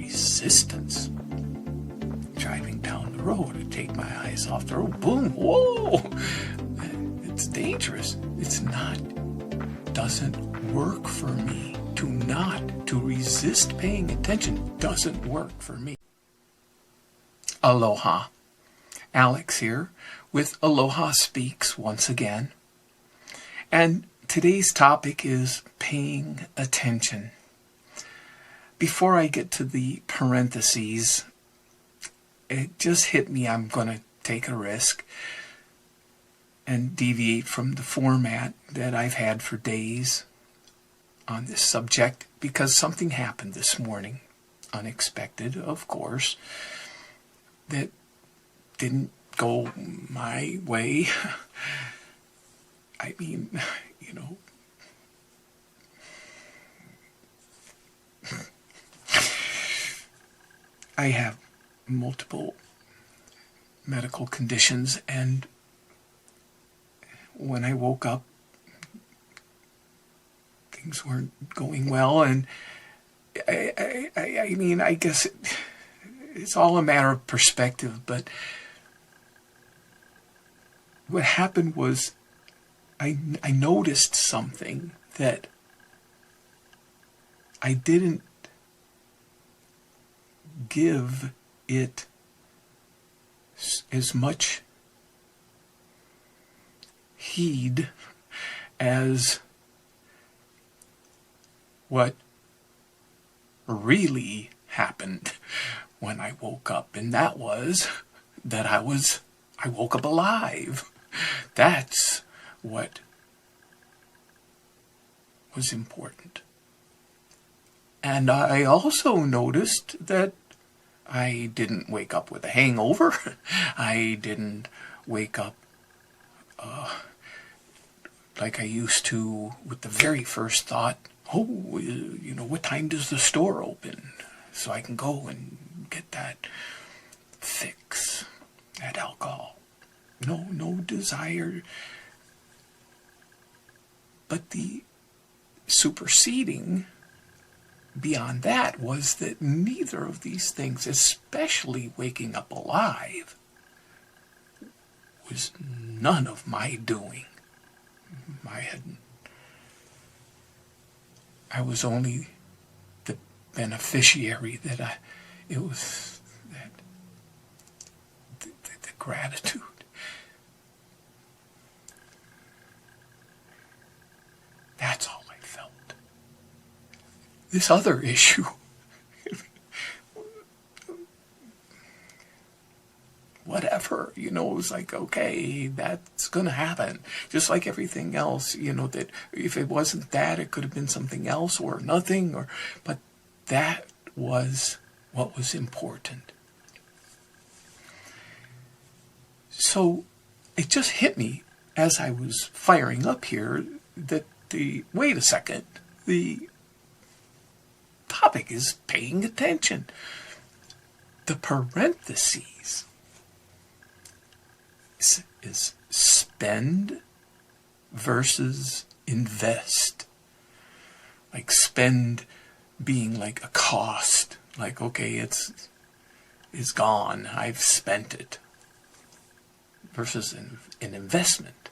resistance. Driving down the road, I take my eyes off the road, boom, whoa! It's dangerous. It's not, doesn't work for me. To resist paying attention doesn't work for me. Aloha. Alex here with Aloha Speaks once again. And today's topic is paying attention. Before I get to the parentheses, it just hit me I'm going to take a risk and deviate from the format that I've had for days on this subject because something happened this morning, unexpected, of course, that didn't go my way. I mean, you know, I have multiple medical conditions, and when I woke up, things weren't going well, and I mean, I guess it's all a matter of perspective, but what happened was I noticed something that I didn't give it as much heed as what really happened when I woke up, and that was that I woke up alive. That's what was important. And I also noticed that I didn't wake up with a hangover. I didn't wake up like I used to with the very first thought, oh, you know, what time does the store open? So I can go and get that fix, that alcohol. No desire. But the superseding beyond that was that neither of these things, especially waking up alive, was none of my doing. I was only the beneficiary it was that the gratitude. That's all I felt. This other issue, whatever, you know, it was like, okay, that's going to happen. Just like everything else, you know, that if it wasn't that, it could have been something else or nothing, but that was what was important. So it just hit me as I was firing up here that wait a second, the topic is paying attention. The parentheses is spend versus invest. Like spend being like a cost. Like, okay, it's gone. I've spent it. Versus an investment.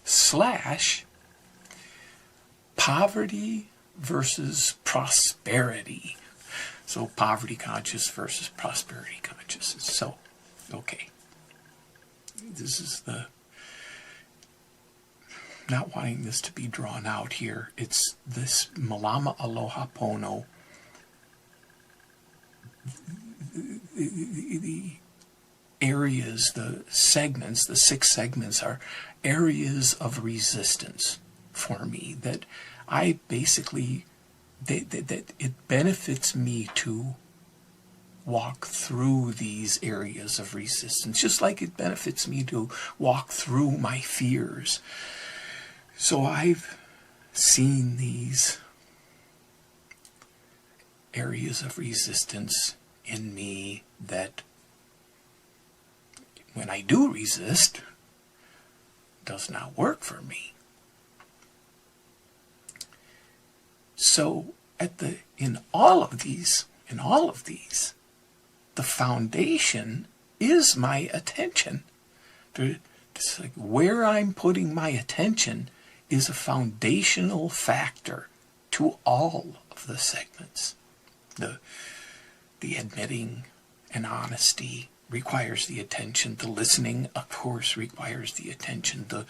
/ poverty versus prosperity. So poverty conscious versus prosperity conscious. So, okay. This is not wanting this to be drawn out here. It's this Malama Aloha Pono. The areas, the segments, the 6 segments are areas of resistance for me that I basically, that it benefits me to walk through these areas of resistance, just like it benefits me to walk through my fears. So I've seen these areas of resistance in me that when I do resist, does not work for me. So in all of these in all of these, the foundation is my attention. It's like where I'm putting my attention is a foundational factor to all of the segments. The admitting and honesty requires the attention. The listening, of course, requires the attention. The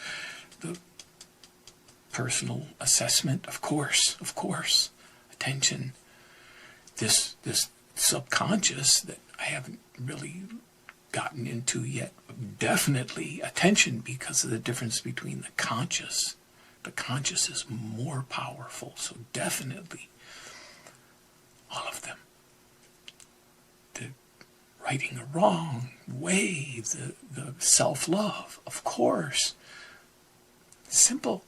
personal assessment, of course, attention. This subconscious that I haven't really gotten into yet, definitely attention, because of the difference between the conscious. The conscious is more powerful, so definitely all of them. The righting a wrong way, the self-love, of course. Simple.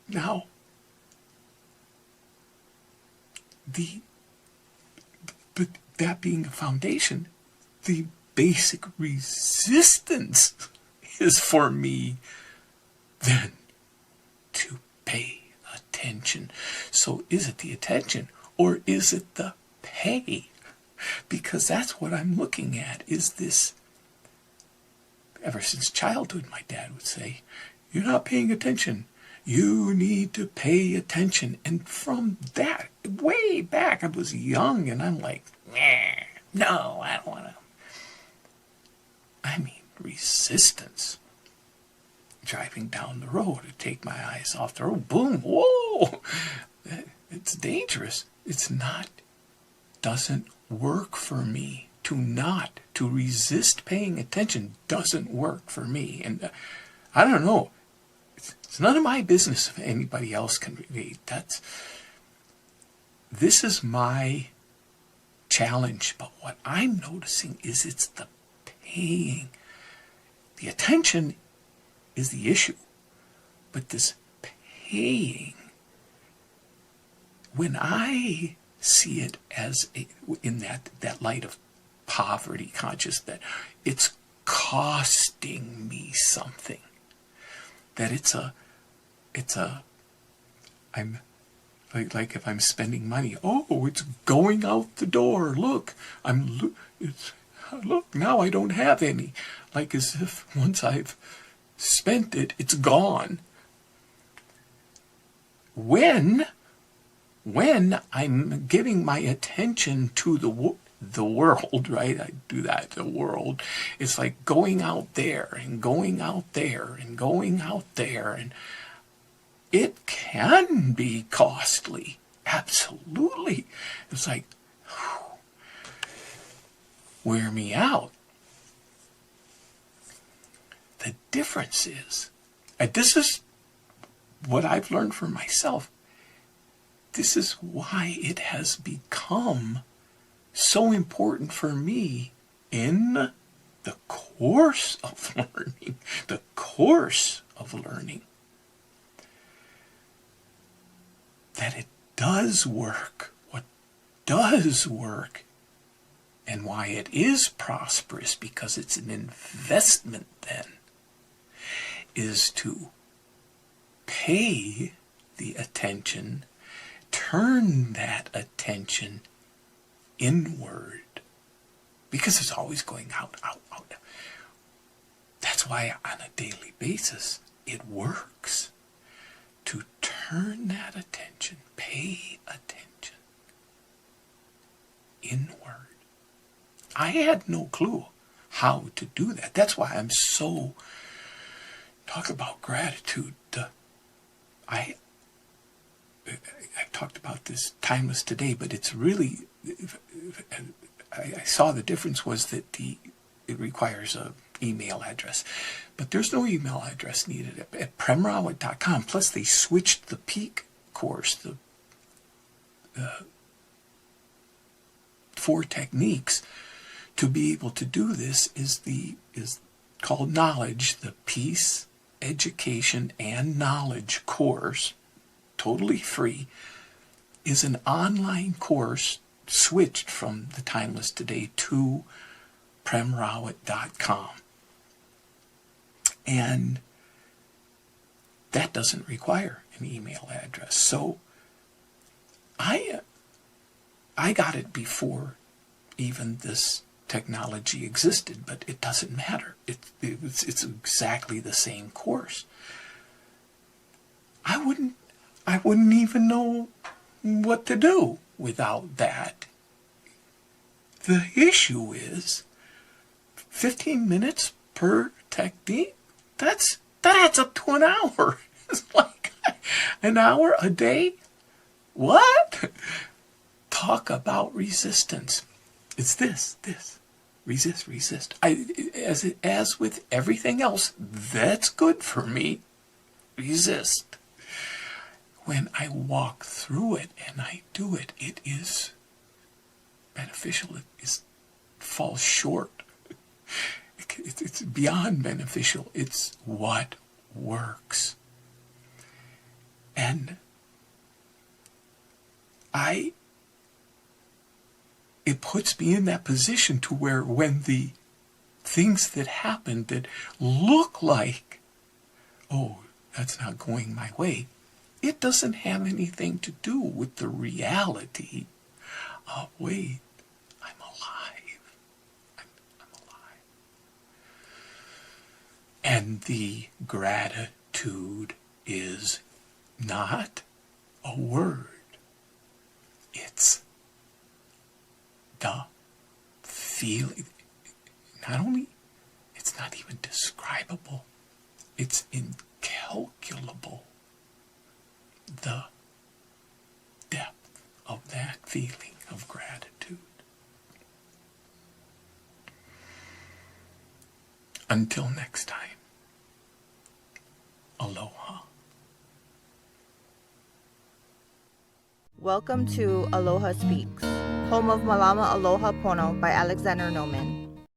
Now, but that being a foundation, the basic resistance is for me then to pay attention. So is it the attention or is it the pay? Because that's what I'm looking at, is this. Ever since childhood, my dad would say, you're not paying attention. You need to pay attention. And from that, way back, I was young and I'm like, no, I don't want to. I mean, resistance. Driving down the road to take my eyes off the road. Boom, whoa. It's dangerous. It's not, doesn't work for me. To resist paying attention doesn't work for me. And I don't know. It's none of my business if anybody else can relate. This is my challenge. But what I'm noticing is it's the paying. The attention is the issue. But this paying, when I see it as in that light of poverty conscious, that it's costing me something, that I'm like if I'm spending money, it's going out the door, look now I don't have any, like as if once I've spent it, it's gone. When I'm giving my attention to the world, right? I do that, the world. It's like going out there and going out there and going out there. And it can be costly. Absolutely. It's like, wear me out. The difference is, and this is what I've learned for myself, this is why it has become so important for me in the course of learning. The course of learning. That it does work. What does work, and why it is prosperous, because it's an investment then, is to pay the attention, turn that attention inward, because it's always going out. That's why on a daily basis it works to turn that attention, pay attention inward. I had no clue how to do that. That's why I'm so, talk about gratitude. I've talked about this timeless today, but it's really, I saw the difference was that it requires a email address, but there's no email address needed at premrawat.com. Plus they switched the peak course, the 4 techniques to be able to do this is called Knowledge, the Peace, Education, and Knowledge course, totally free, is an online course switched from the Timeless Today to premrawat.com. And that doesn't require an email address. So I got it before even this technology existed, but it doesn't matter. It's exactly the same course. I wouldn't even know what to do without that. The issue is 15 minutes per technique. That adds up to an hour. It's like an hour a day. What? Talk about resistance. It's this. Resist. As with everything else, that's good for me. Resist. When I walk through it and I do it, it is beneficial. It falls short. It's beyond beneficial. It's what works. And it puts me in that position to where when the things that happen that look like, oh, that's not going my way, it doesn't have anything to do with the reality of, wait, I'm alive. I'm alive. And the gratitude is not a word. It's the feeling. Not only, it's not even describable. It's incalculable. The depth of that feeling of gratitude. Until next time, aloha. Welcome to Aloha Speaks, home of Malama Aloha Pono by Alexander Noman.